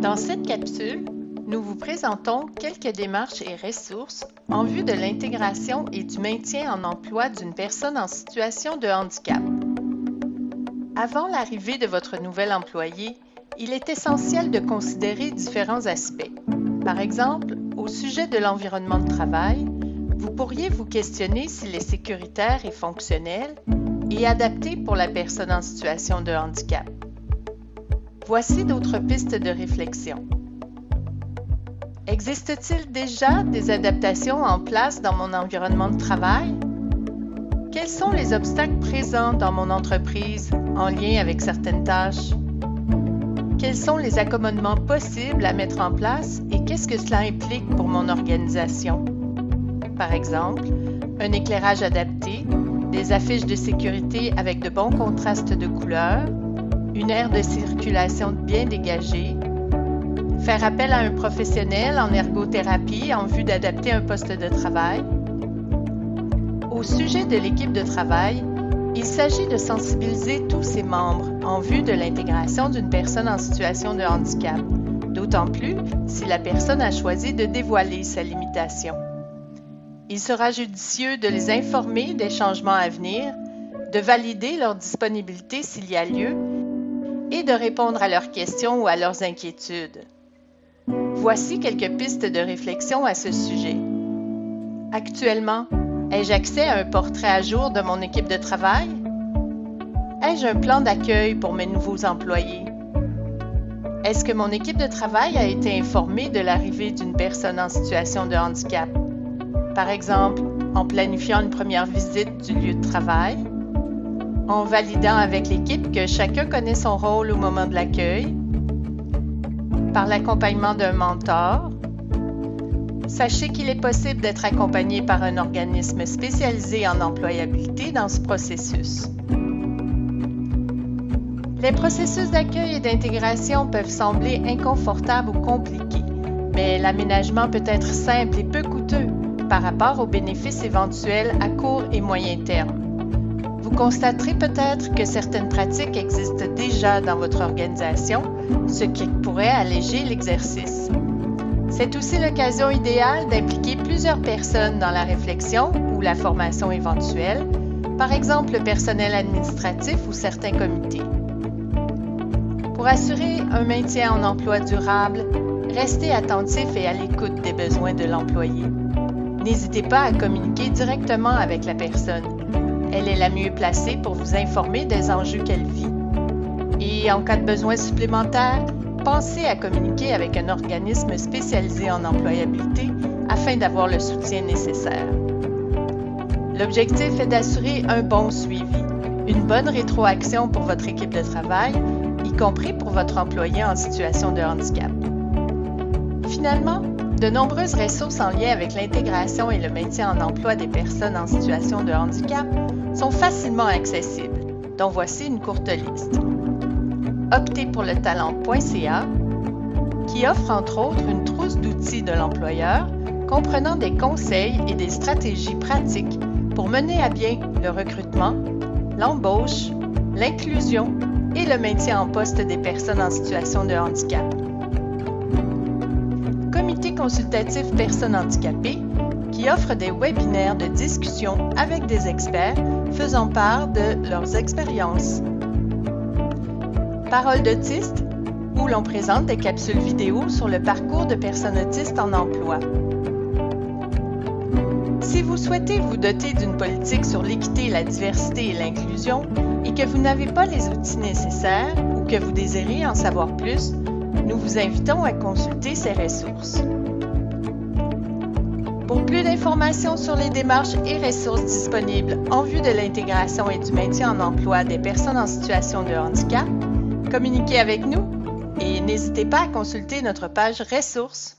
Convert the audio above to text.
Dans cette capsule, nous vous présentons quelques démarches et ressources en vue de l'intégration et du maintien en emploi d'une personne en situation de handicap. Avant l'arrivée de votre nouvel employé, il est essentiel de considérer différents aspects. Par exemple, au sujet de l'environnement de travail, vous pourriez vous questionner s'il est sécuritaire et fonctionnel et adapté pour la personne en situation de handicap. Voici d'autres pistes de réflexion. Existe-t-il déjà des adaptations en place dans mon environnement de travail? Quels sont les obstacles présents dans mon entreprise en lien avec certaines tâches? Quels sont les accommodements possibles à mettre en place et qu'est-ce que cela implique pour mon organisation? Par exemple, un éclairage adapté, des affiches de sécurité avec de bons contrastes de couleurs, une aire de circulation bien dégagée, faire appel à un professionnel en ergothérapie en vue d'adapter un poste de travail. Au sujet de l'équipe de travail, il s'agit de sensibiliser tous ses membres en vue de l'intégration d'une personne en situation de handicap, d'autant plus si la personne a choisi de dévoiler sa limitation. Il sera judicieux de les informer des changements à venir, de valider leur disponibilité s'il y a lieu et de répondre à leurs questions ou à leurs inquiétudes. Voici quelques pistes de réflexion à ce sujet. Actuellement, ai-je accès à un portrait à jour de mon équipe de travail? Ai-je un plan d'accueil pour mes nouveaux employés? Est-ce que mon équipe de travail a été informée de l'arrivée d'une personne en situation de handicap? Par exemple, en planifiant une première visite du lieu de travail, en validant avec l'équipe que chacun connaît son rôle au moment de l'accueil, par l'accompagnement d'un mentor. Sachez qu'il est possible d'être accompagné par un organisme spécialisé en employabilité dans ce processus. Les processus d'accueil et d'intégration peuvent sembler inconfortables ou compliqués, mais l'aménagement peut être simple et peu coûteux par rapport aux bénéfices éventuels à court et moyen terme. Vous constaterez peut-être que certaines pratiques existent déjà dans votre organisation, ce qui pourrait alléger l'exercice. C'est aussi l'occasion idéale d'impliquer plusieurs personnes dans la réflexion ou la formation éventuelle, par exemple le personnel administratif ou certains comités. Pour assurer un maintien en emploi durable, restez attentif et à l'écoute des besoins de l'employé. N'hésitez pas à communiquer directement avec la personne. Elle est la mieux placée pour vous informer des enjeux qu'elle vit. Et en cas de besoin supplémentaire, pensez à communiquer avec un organisme spécialisé en employabilité afin d'avoir le soutien nécessaire. L'objectif est d'assurer un bon suivi, une bonne rétroaction pour votre équipe de travail, y compris pour votre employé en situation de handicap. Finalement, de nombreuses ressources en lien avec l'intégration et le maintien en emploi des personnes en situation de handicap sont facilement accessibles, dont voici une courte liste. Optez pour le talent.ca, qui offre entre autres une trousse d'outils de l'employeur comprenant des conseils et des stratégies pratiques pour mener à bien le recrutement, l'embauche, l'inclusion et le maintien en poste des personnes en situation de handicap. Comité consultatif personnes handicapées, qui offre des webinaires de discussion avec des experts faisant part de leurs expériences. Parole d'autiste, où l'on présente des capsules vidéo sur le parcours de personnes autistes en emploi. Si vous souhaitez vous doter d'une politique sur l'équité, la diversité et l'inclusion et que vous n'avez pas les outils nécessaires ou que vous désirez en savoir plus, nous vous invitons à consulter ces ressources. Pour plus d'informations sur les démarches et ressources disponibles en vue de l'intégration et du maintien en emploi des personnes en situation de handicap, communiquez avec nous et n'hésitez pas à consulter notre page ressources.